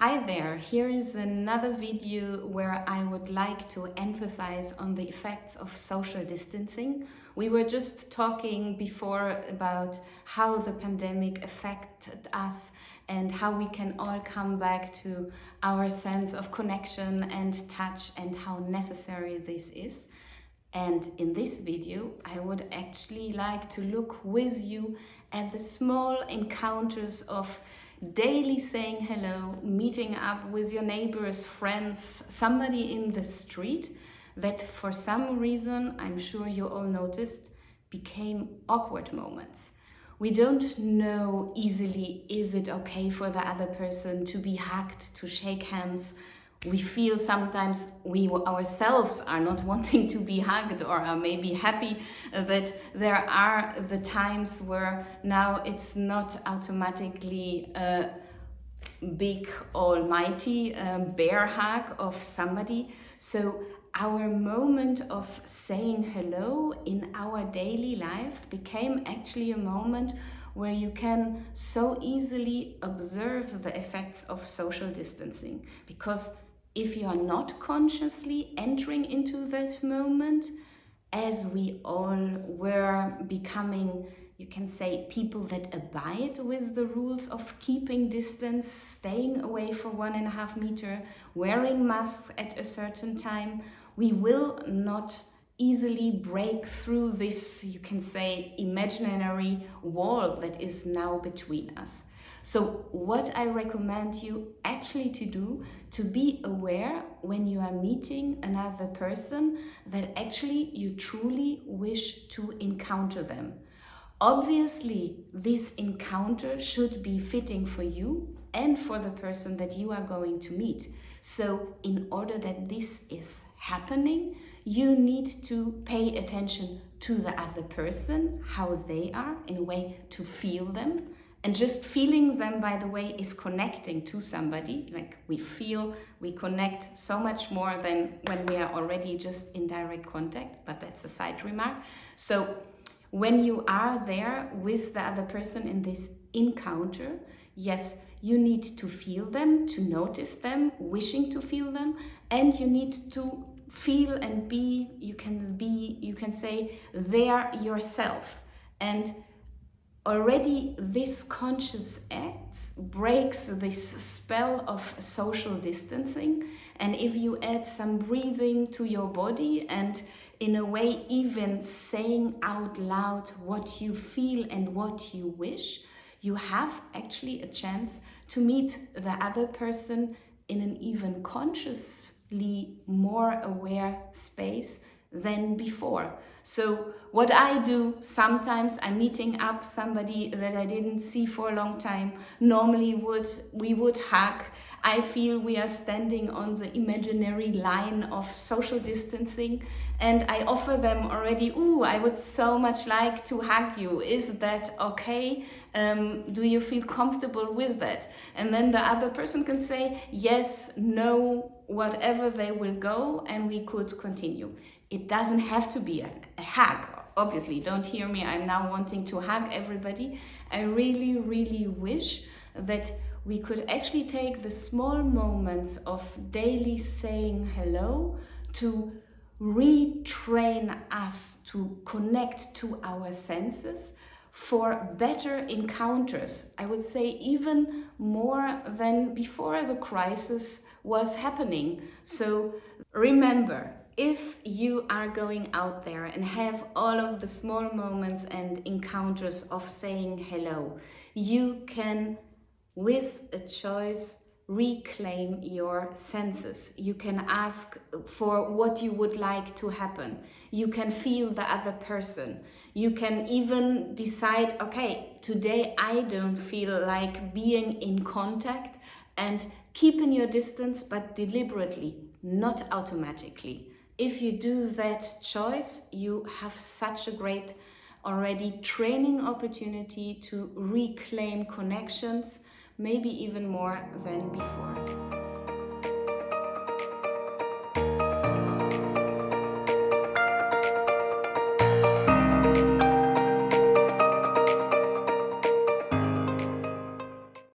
Hi there, here is another video where I would like to emphasize on the effects of social distancing. We were just talking before about how the pandemic affected us and how we can all come back to our sense of connection and touch and how necessary this is. And in this video, I would actually like to look with you at the small encounters of daily saying hello, meeting up with your neighbors, friends, somebody in the street that for some reason, I'm sure you all noticed, became awkward moments. We don't know easily, is it okay for the other person to be hugged, to shake hands? We feel sometimes we ourselves are not wanting to be hugged or are maybe happy that there are the times where now it's not automatically a big almighty bear hug of somebody. So our moment of saying hello in our daily life became actually a moment where you can so easily observe the effects of social distancing, because if you are not consciously entering into that moment, as we all were becoming, you can say, people that abide with the rules of keeping distance, staying away for 1.5 meters, wearing masks at a certain time, we will not easily break through this, you can say, imaginary wall that is now between us. So what I recommend you actually to do, to be aware when you are meeting another person that actually you truly wish to encounter them. Obviously, this encounter should be fitting for you and for the person that you are going to meet. So in order that this is happening, you need to pay attention to the other person, how they are, in a way to feel them. And just feeling them, by the way, is connecting to somebody. Like we feel, we connect so much more than when we are already just in direct contact, but that's a side remark. So when you are there with the other person in this encounter, yes, you need to feel them, to notice them, wishing to feel them, and you need to feel and be, you can say, there yourself. And already this conscious act breaks this spell of social distancing. And if you add some breathing to your body and in a way even saying out loud what you feel and what you wish, you have actually a chance to meet the other person in an even consciously more aware space than before. So what I do, sometimes I'm meeting up somebody that I didn't see for a long time. Normally we would hug. I feel we are standing on the imaginary line of social distancing, and I offer them already, I would so much like to hug you. Is that okay? Do you feel comfortable with that? And then the other person can say yes, no, whatever they will go, and we could continue. It doesn't have to be a hug. Obviously, don't hear me, I'm now wanting to hug everybody. I really, really wish that we could actually take the small moments of daily saying hello to retrain us to connect to our senses for better encounters. I would say even more than before the crisis was happening. So remember, if you are going out there and have all of the small moments and encounters of saying hello, you can, with a choice, reclaim your senses. You can ask for what you would like to happen. You can feel the other person. You can even decide, okay, today I don't feel like being in contact, and keep in your distance, but deliberately, not automatically. If you do that choice, you have such a great already training opportunity to reclaim connections, maybe even more than before.